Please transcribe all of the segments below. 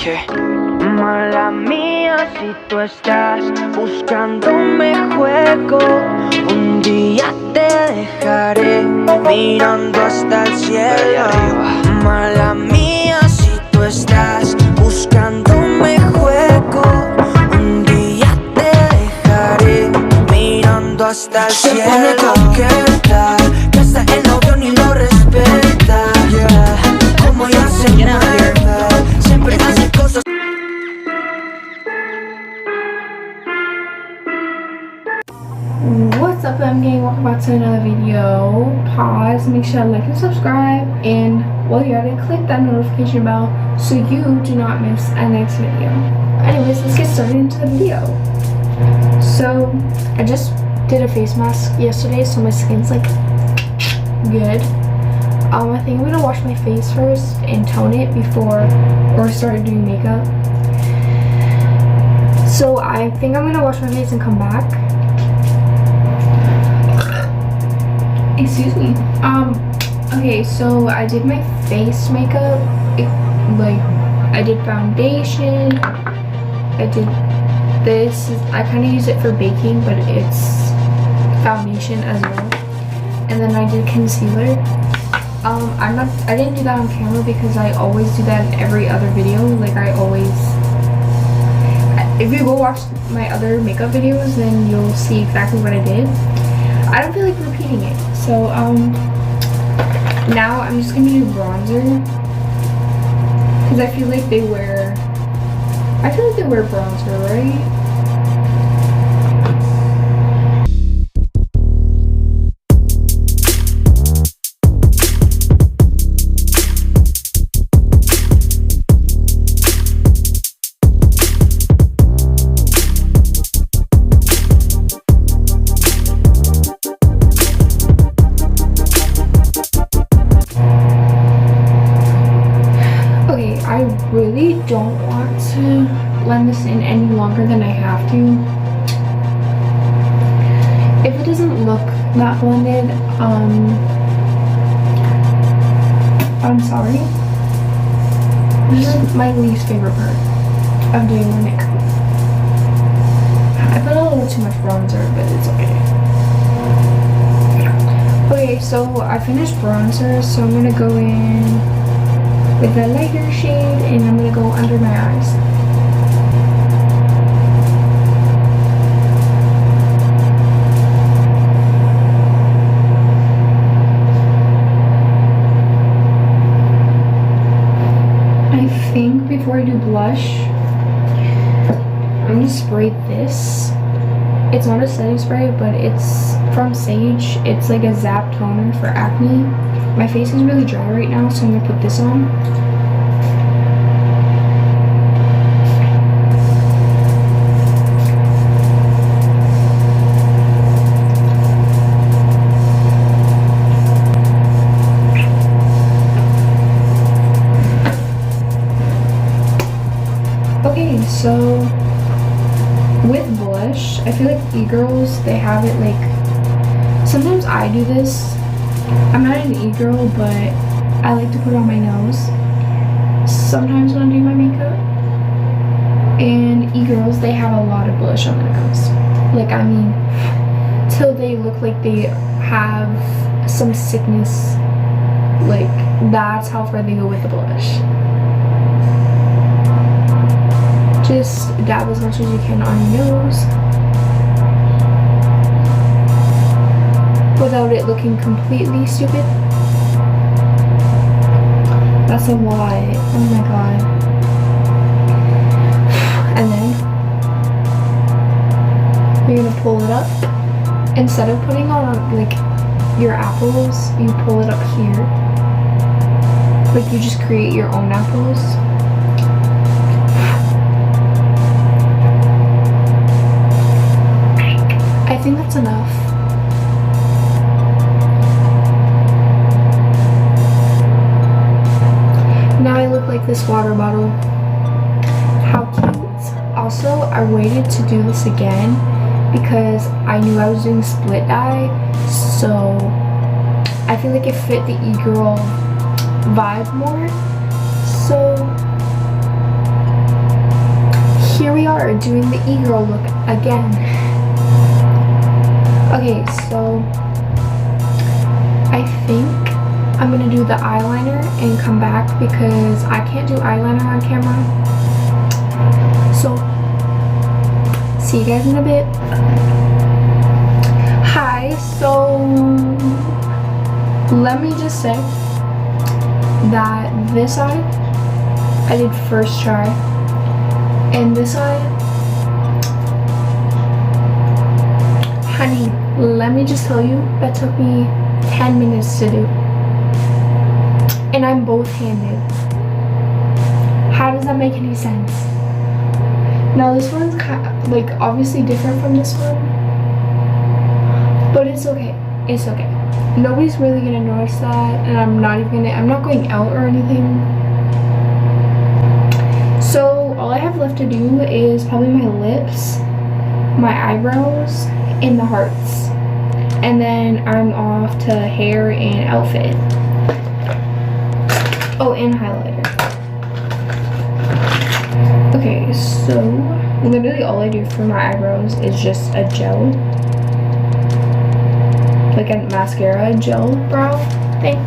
¿Qué? Mala mía si tú estás buscándome juego. Un día te dejaré mirando hasta el cielo. Mala mía si tú estás buscándome juego. Un día te dejaré mirando hasta el cielo. Se pone coqueta, que hasta el novio ni lo respeta. Yeah. Como ya se mueve, siempre hace cosas. What's up, I'm gang? Welcome back to another video. Pause, make sure to like and subscribe, and while you're at it, click that notification bell so you do not miss our next video. Anyways, let's get started into the video. So I just did a face mask yesterday, so my skin's like good. I think I'm gonna wash my face first and tone it before or start doing makeup. So I think I'm gonna wash my face and come back. Excuse me. Okay, so I did my face makeup. I did foundation. I did this. I kind of use it for baking, but it's foundation as well. And then I did concealer. I didn't do that on camera because I always do that in every other video. Like I always, if you go watch my other makeup videos, then you'll see exactly what I did. I don't feel like repeating it. So now I'm just gonna do bronzer because I feel like they wear bronzer, right? I really don't want to blend this in any longer than I have to. If it doesn't look that blended, I'm sorry. This is my least favorite part of doing my makeup. I put a little too much bronzer, but it's okay. Okay, so I finished bronzer, so I'm gonna go in with a lighter shade, and I'm gonna go under my eyes. I think before I do blush, I'm gonna spray this. It's not a setting spray, but it's from Sage. It's like a zap toner for acne. My face is really dry right now, so I'm gonna put this on. Okay, so with blush, I feel like egirls, they have it like, sometimes I do this. I'm not an e-girl, but I like to put it on my nose sometimes when I'm doing my makeup. And e-girls, they have a lot of blush on their nose. Like, I mean, till they look like they have some sickness. Like, that's how far they go with the blush. Just dab as much as you can on your nose without it looking completely stupid. That's a lot. Oh my god. And then you're gonna pull it up. Instead of putting on like your apples, you pull it up here. Like you just create your own apples. I think that's enough. Now I look like this water bottle. How cute. Also, I waited to do this again because I knew I was doing split dye, so I feel like it fit the egirl vibe more. So are doing the e-girl look again. Okay, so I think I'm gonna do the eyeliner and come back because I can't do eyeliner on camera. So, see you guys in a bit. Hi, so let me just say that this eye I did first try, and this eye, honey, let me just tell you, that took me 10 minutes to do, and I'm both handed. How does that make any sense? Now this one's like obviously different from this one, but it's okay. It's okay. Nobody's really gonna notice that, and I'm not going out or anything. So all I have left to do is probably my lips, my eyebrows, and the hearts, and then I'm off to hair and outfit. Oh, and highlighter. Okay, so literally all I do for my eyebrows is just a gel, like a mascara gel brow thing.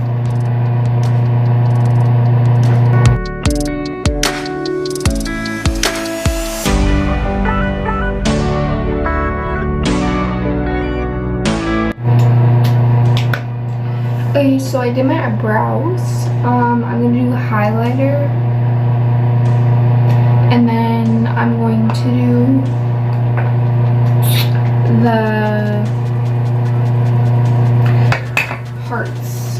Okay, so I did my eyebrows. I'm gonna do highlighter, and then I'm going to do the hearts.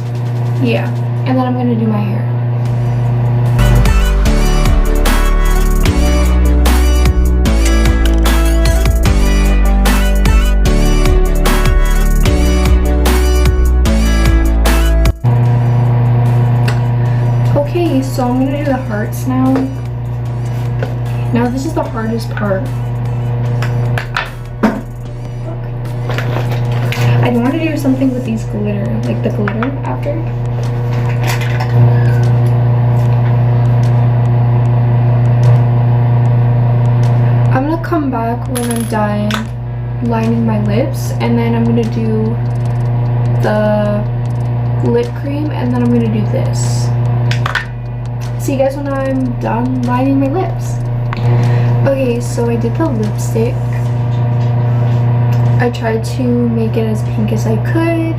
Yeah, and then I'm gonna do my hair. Okay, so I'm gonna do the hearts now. Now this is the hardest part. I want to do something with these glitter, like the glitter after. I'm gonna come back when I'm done lining my lips, and then I'm gonna do the lip cream, and then I'm gonna do this. See you guys when I'm done lining my lips. Okay, so I did the lipstick. I tried to make it as pink as I could.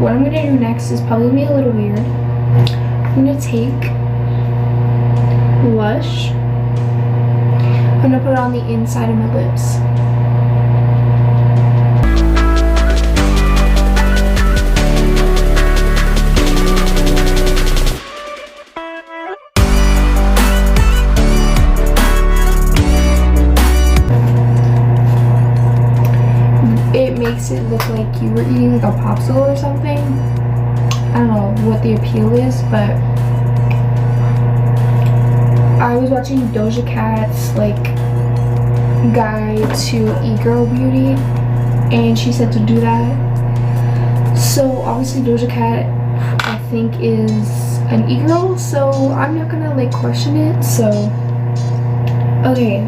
What I'm gonna do next is probably be a little weird. I'm gonna take blush. I'm gonna put it on the inside of my lips. Makes it look like you were eating like a popsicle or something. I don't know what the appeal is, but I was watching Doja Cat's like guide to e-girl beauty, and she said to do that. So obviously Doja Cat I think is an e-girl, so I'm not gonna like question it. So okay,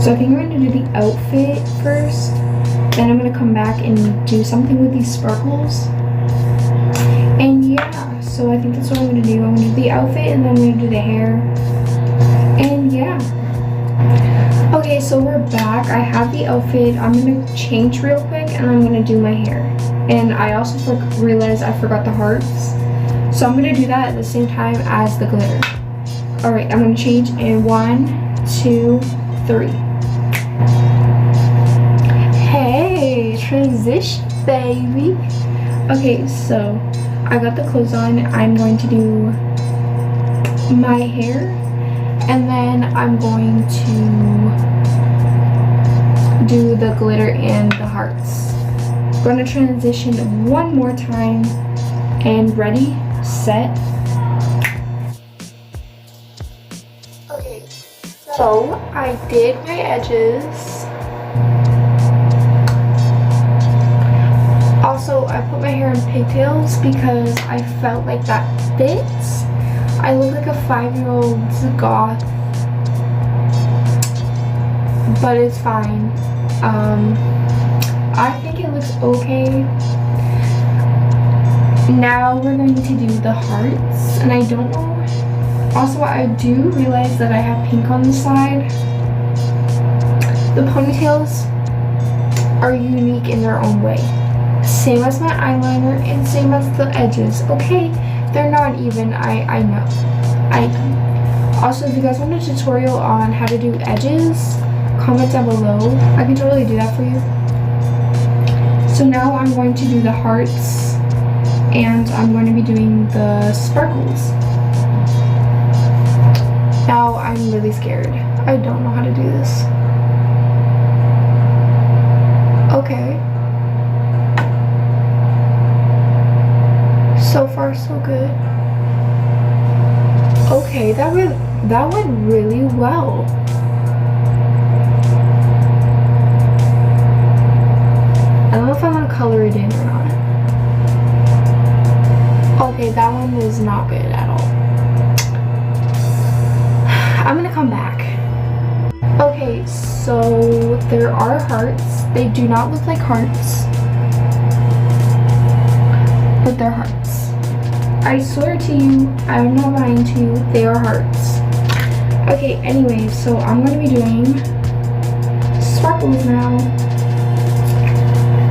so I think we're gonna do the outfit first, then I'm gonna come back and do something with these sparkles. And yeah, so I think that's what I'm gonna do. I'm gonna do the outfit, and then I'm gonna do the hair. And yeah. Okay, so we're back. I have the outfit. I'm gonna change real quick, and I'm gonna do my hair. And I also realized I forgot the hearts, so I'm gonna do that at the same time as the glitter. Alright, I'm gonna change in 1, 2, 3. Hey, transition, baby. Okay, so I got the clothes on. I'm going to do my hair, and then I'm going to do the glitter and the hearts. I'm going to transition one more time, and ready, set. Okay, so I did my edges. Also, I put my hair in pigtails because I felt like that fits. I look like a 5-year-old goth but it's fine. I think it looks okay. Now we're going to do the hearts, and I don't know. Also, I do realize that I have pink on the side. The ponytails are unique in their own way. Same as my eyeliner and same as the edges. Okay, they're not even, I know. Also, if you guys want a tutorial on how to do edges, comment down below. I can totally do that for you. So now I'm going to do the hearts, and I'm going to be doing the sparkles. Now I'm really scared. I don't know how to do this. Okay. So far so good. Okay, that went really well. I don't know if I want to color it in or not. Okay, that one is not good at all. I'm gonna come back. Okay, so there are hearts. They do not look like hearts, but they're hearts. I swear to you, I'm not lying to you, they are hearts. Okay, anyway, so I'm gonna be doing sparkles now.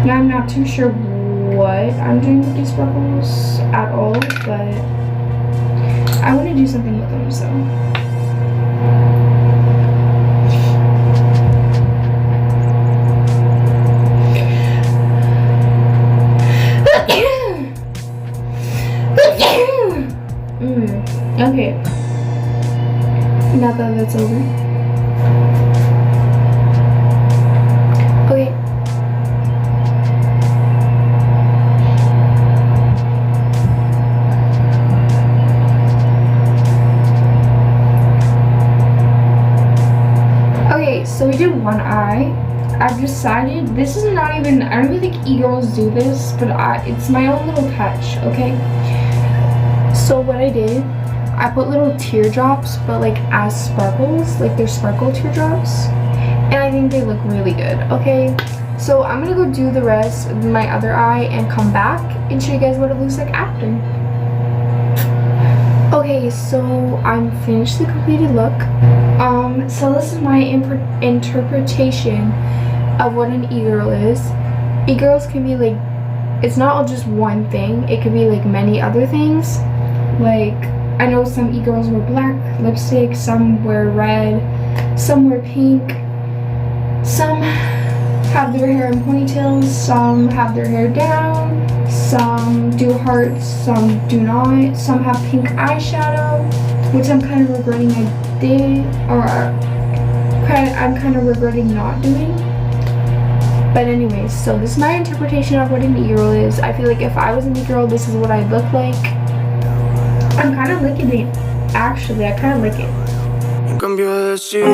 Now I'm not too sure what I'm doing with these sparkles at all, but I want to do something with them, so. Okay. Now that that's over. Okay. Okay, so we did one eye. I've decided this is not even, I don't even think e-girls do this, but it's my own little touch, okay? So what I did, I put little teardrops, but like as sparkles, like they're sparkle teardrops, and I think they look really good. Okay, so I'm gonna go do the rest of my other eye and come back and show you guys what it looks like after. Okay, so I'm finished the completed look. So this is my interpretation of what an e-girl is. E-girls can be like, it's not all just one thing, it could be like many other things. Like, I know some e-girls wear black lipstick, some wear red, some wear pink, some have their hair in ponytails, some have their hair down, some do hearts, some do not, some have pink eyeshadow, which I'm kind of regretting I did, or I'm kind of regretting not doing. But anyways, so this is my interpretation of what an e-girl is. I feel like if I was an e-girl, this is what I'd look like. I'm kind of licking it. Actually, I kind of lick it. En cambio de decir,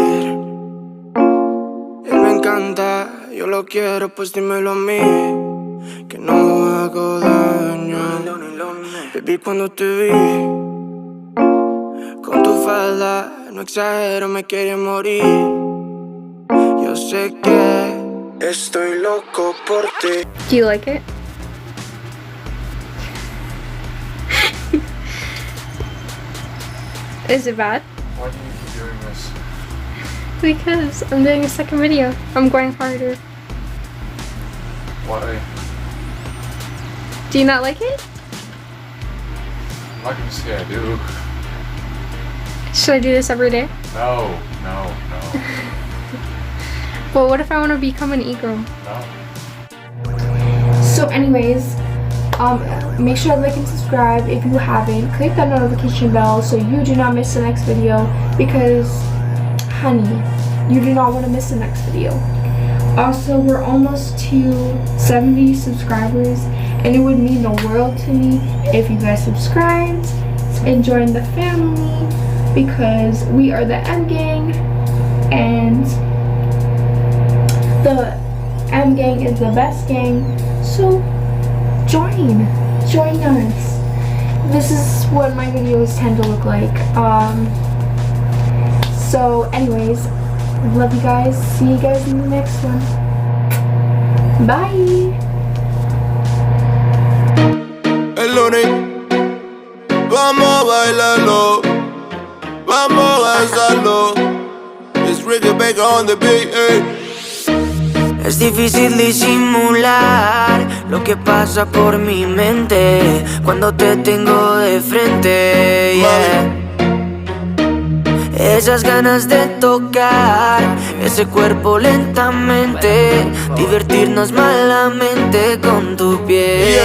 él me encanta, yo lo quiero, pues dímelo a mí, que no hago daño. Baby, cuando te vi, con tu falda, no exagero, me quería morir. Yo sé que estoy loco por ti. Do you like it? Is it bad? Why do you keep doing this? Because I'm doing a second video. I'm going harder. Why? Do you not like it? I'm not gonna say I do. Should I do this every day? No. Well, what if I want to become an e-girl? No. So anyways, make sure to like and subscribe if you haven't. Click that notification bell so you do not miss the next video, because honey, you do not want to miss the next video. Also, we're almost to 70 subscribers, and it would mean the world to me if you guys subscribed and joined the family, because we are the M gang, and the M gang is the best gang. So join us. This is what my videos tend to look like. So anyways, Love you guys. See you guys in the next one. Bye. El lunes, vamos a bailarlo, vamos a danzarlo. It's Ricky Baker on the beat, Es difícil disimular lo que pasa por mi mente cuando te tengo de frente, yeah. Esas ganas de tocar ese cuerpo lentamente, divertirnos malamente con tu piel.